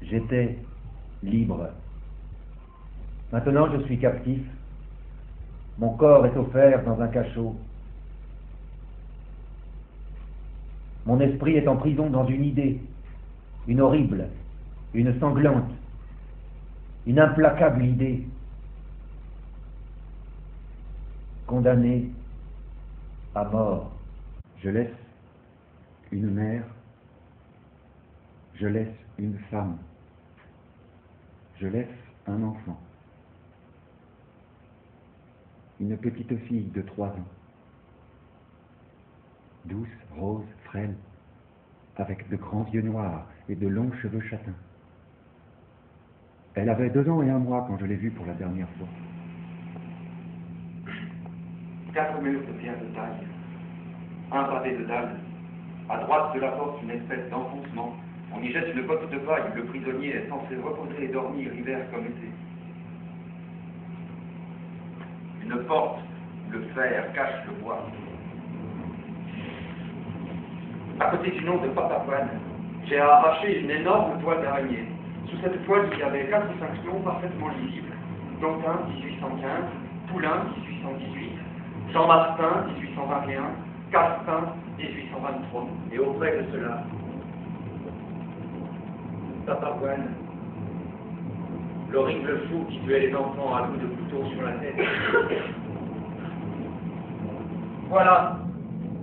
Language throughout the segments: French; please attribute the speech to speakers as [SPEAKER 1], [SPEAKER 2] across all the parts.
[SPEAKER 1] J'étais libre. Maintenant, je suis captif. Mon corps est offert dans un cachot. Mon esprit est en prison dans une idée, une horrible, une sanglante, une implacable idée. Condamné à mort.
[SPEAKER 2] Je laisse une mère, je laisse une femme, je laisse un enfant, une petite fille de 3 ans, douce, rose, frêle, avec de grands yeux noirs et de longs cheveux châtains. Elle avait 2 ans et 1 mois quand je l'ai vue pour la dernière fois.
[SPEAKER 3] 4 murs de pierre de taille, un pavé de dalle. À droite de la porte, une espèce d'enfoncement. On y jette une botte de paille où le prisonnier est censé reposer et dormir hiver comme été. Une porte où le fer cache le bois. À côté du nom de Papapoine, j'ai arraché une énorme toile d'araignée. Sous cette toile, il y avait 4 ou 5 noms parfaitement lisibles. Dantin, 1815, Poulain, 1818, Jean-Martin, 1821, Castin, 1823. Et auprès de cela, Papapoine, l'horrible fou qui tuait les enfants à coups de couteau sur la tête. Voilà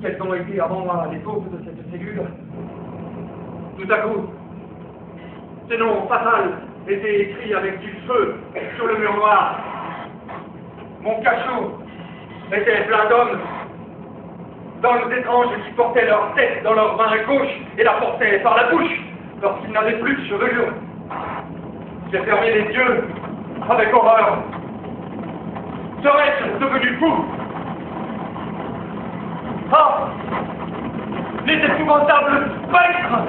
[SPEAKER 3] quels ont été avant moi les pauvres de cette cellule. Tout à coup, ces noms fatals étaient écrits avec du feu sur le mur noir. Mon cachot était plein d'hommes, d'hommes étranges qui portaient leur tête dans leur main gauche et la portaient par la bouche lorsqu'ils n'avaient plus de chevelure. J'ai fermé les yeux avec horreur. Serais-je devenu fou? Ah! Les épouvantables spectres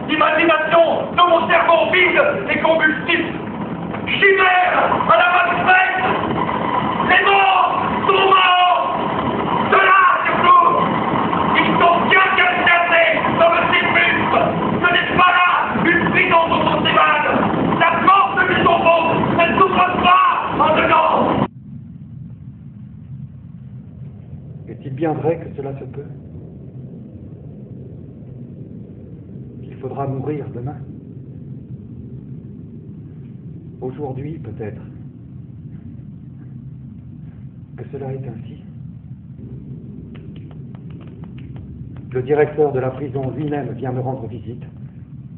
[SPEAKER 3] d'imagination de mon cerveau vide et convulsif! Chimère à la vague faite! Les morts sont morts! Ceux-là, surtout! Ils sont bien cassés dans le sépulcre! Ce n'est pas là une prison dont on s'évade! La porte du tombeau ne s'ouvre pas en dedans!
[SPEAKER 2] Est-il bien vrai que cela se peut? Il faudra mourir demain. Aujourd'hui, peut-être. Que cela est ainsi. Le directeur de la prison lui-même vient me rendre visite.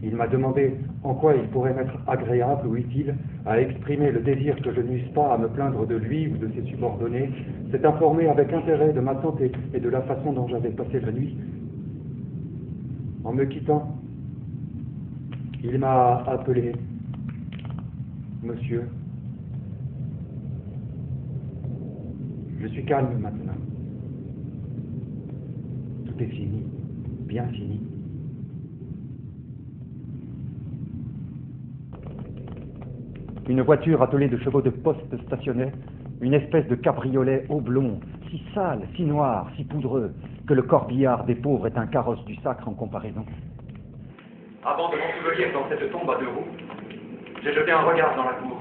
[SPEAKER 2] Il m'a demandé en quoi il pourrait m'être agréable ou utile à exprimer le désir que je n'eusse pas à me plaindre de lui ou de ses subordonnés, s'est informé avec intérêt de ma santé et de la façon dont j'avais passé la nuit. En me quittant, il m'a appelé Monsieur. Je suis calme maintenant. Tout est fini, bien fini. Une voiture attelée de chevaux de poste stationnait, une espèce de cabriolet oblong, si sale, si noir, si poudreux, que le corbillard des pauvres est un carrosse du sacre en comparaison.
[SPEAKER 3] Avant de m'ensevelir dans cette tombe à 2 roues, j'ai jeté un regard dans la cour,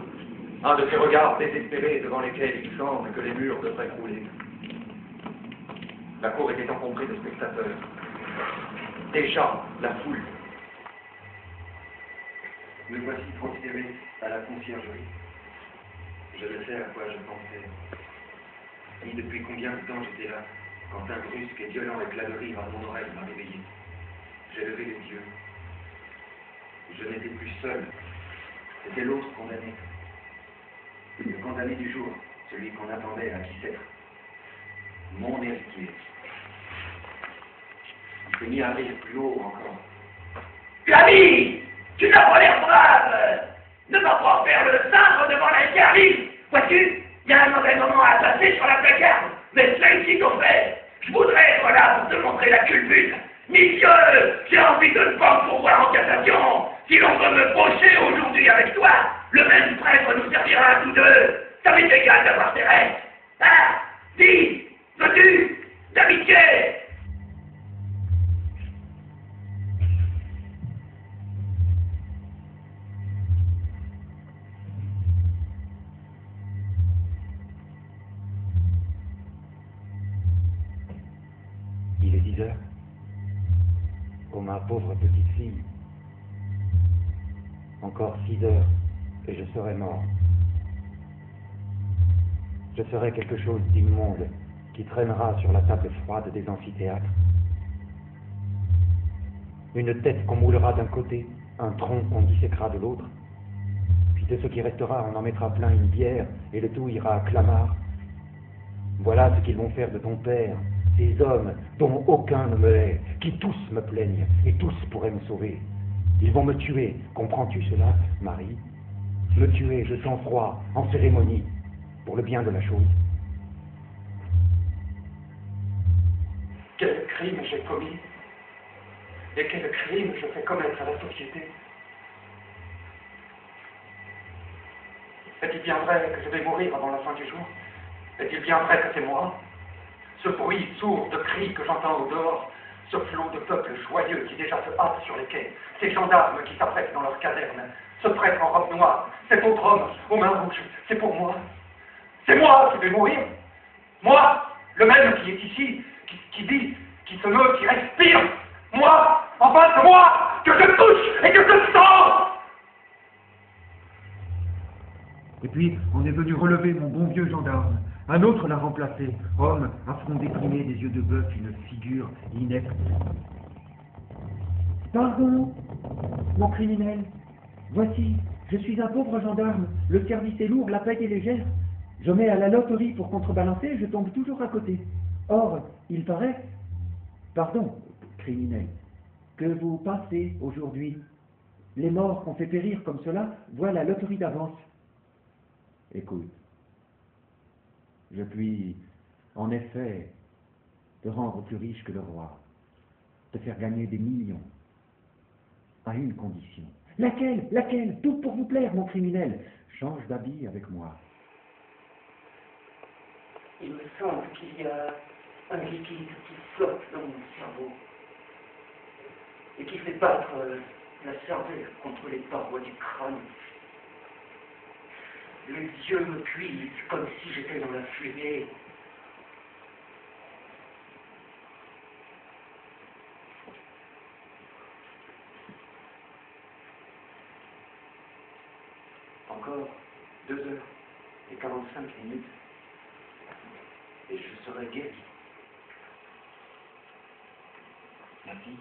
[SPEAKER 3] un de ces regards désespérés devant lesquels il semble que les murs devraient crouler. La cour était encombrée de spectateurs. Déjà, la foule. Me voici prosterné à la conciergerie. Je le sais à quoi je pensais. Et depuis combien de temps j'étais là, quand un brusque et violent éclat de rire à mon oreille m'a réveillé. J'ai levé les yeux. Je n'étais plus seul. C'était l'autre condamné. Le condamné du jour, celui qu'on attendait à Bicêtre. Mon héritier. Il s'est mis à rire plus haut encore. Ami, tu n'as pas l'air brave. Ne va pas faire le cintre devant la garlie. Vois-tu, il y a un mauvais moment à passer sur la placarde. Mais c'est ici qu'on fait. Je voudrais être là pour te montrer la culbute. Monsieur, j'ai envie de ne pas me pourvoir en cassation. Si l'on veut me faucher aujourd'hui avec toi, le même prêtre nous servira à tous deux. Ça m'est égal d'avoir tes rêves. Ah, dis, veux-tu, d'amitié?
[SPEAKER 2] 6 heures. Oh, ma pauvre petite fille. Encore 6 heures et je serai mort. Je serai quelque chose d'immonde qui traînera sur la table froide des amphithéâtres. Une tête qu'on moulera d'un côté, un tronc qu'on disséquera de l'autre. Puis de ce qui restera, on en mettra plein une bière et le tout ira à Clamart. Voilà ce qu'ils vont faire de ton père, ces hommes dont aucun ne me hait, qui tous me plaignent et tous pourraient me sauver. Ils vont me tuer, comprends-tu cela, Marie? Me tuer de sang-froid, en cérémonie, pour le bien de la chose.
[SPEAKER 4] Quel crime j'ai commis et quel crime je fais commettre à la société. Est-il bien vrai que je vais mourir avant la fin du jour? Est-il bien vrai que c'est moi? Ce bruit sourd de cris que j'entends au dehors, ce flot de peuple joyeux qui déjà se hâte sur les quais, ces gendarmes qui s'apprêtent dans leurs casernes, ce prêtre en robe noire, cet autre homme aux mains rouges, c'est pour moi. C'est moi qui vais mourir. Moi, le même qui est ici, qui vit, qui se meut, qui respire. Moi, enfin c'est moi que je touche et que je sens.
[SPEAKER 1] Et puis, on est venu relever mon bon vieux gendarme. Un autre l'a remplacé, homme, à front déprimé, des yeux de bœuf, une figure inepte. Pardon, mon criminel. Voici, je suis un pauvre gendarme. Le service est lourd, la paye est légère. Je mets à la loterie pour contrebalancer et je tombe toujours à côté. Or, il paraît... Pardon, criminel, que vous passez aujourd'hui. Les morts qu'on fait périr comme cela voient la loterie d'avance. Écoute, je puis, en effet, te rendre plus riche que le roi, te faire gagner des millions, à une condition. Laquelle? Laquelle? Tout pour vous plaire, mon criminel. Change d'habit avec moi.
[SPEAKER 3] Il me semble qu'il y a un liquide qui flotte dans mon cerveau et qui fait battre la cervelle contre les parois du crâne. Les yeux me cuisent comme si j'étais dans la fumée. Encore 2 heures et 45 minutes et je serai guéri. Ma fille.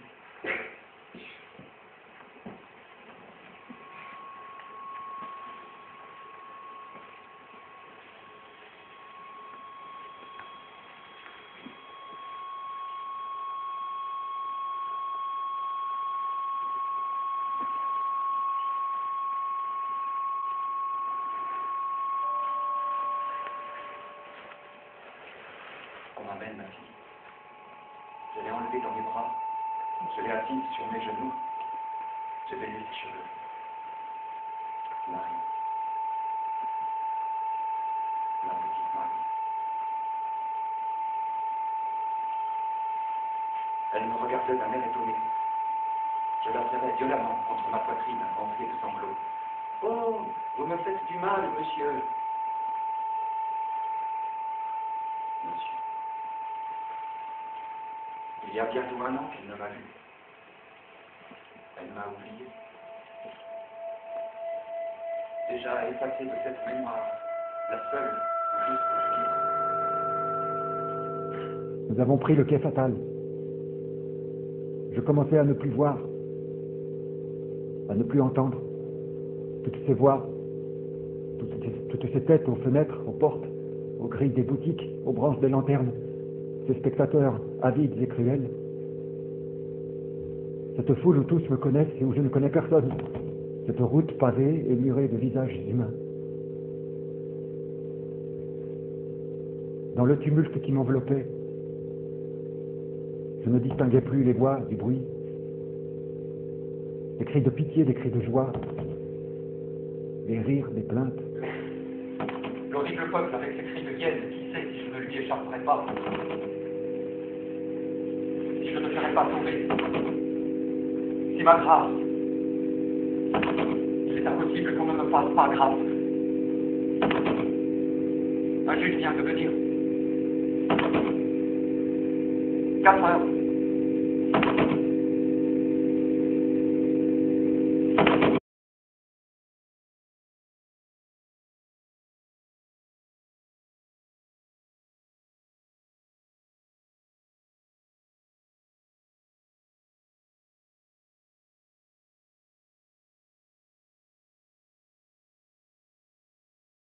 [SPEAKER 3] On m'amène, ma fille. Je l'ai enlevée dans mes bras. Je l'ai assise sur mes genoux. J'ai baisé ses cheveux. Marie. Ma petite Marie. Elle me regardait d'un air étonné. Je la serrais violemment contre ma poitrine enflée de sanglots. Oh, vous me faites du mal, monsieur. Monsieur. Il y a bientôt 1 an qu'elle ne m'a vu. Elle m'a oublié. Déjà effacée de cette mémoire, la seule où juste je vis.
[SPEAKER 1] Nous avons pris le quai fatal. Je commençais à ne plus voir, à ne plus entendre. Toutes ces voix, toutes ces têtes aux fenêtres, aux portes, aux grilles des boutiques, aux branches des lanternes, ces spectateurs avides et cruels. Cette foule où tous me connaissent et où je ne connais personne. Cette route pavée et murée de visages humains. Dans le tumulte qui m'enveloppait, je ne distinguais plus les voix du bruit, des cris de pitié, des cris de joie, des rires, des plaintes.
[SPEAKER 4] L'horrible peuple avec ses cris de hyène, qui sait si je ne lui échapperai pas? Si je ne ferai pas sauver? Si ma grâce, il est impossible qu'on ne me fasse pas grâce. Un juge vient de venir. 4 heures.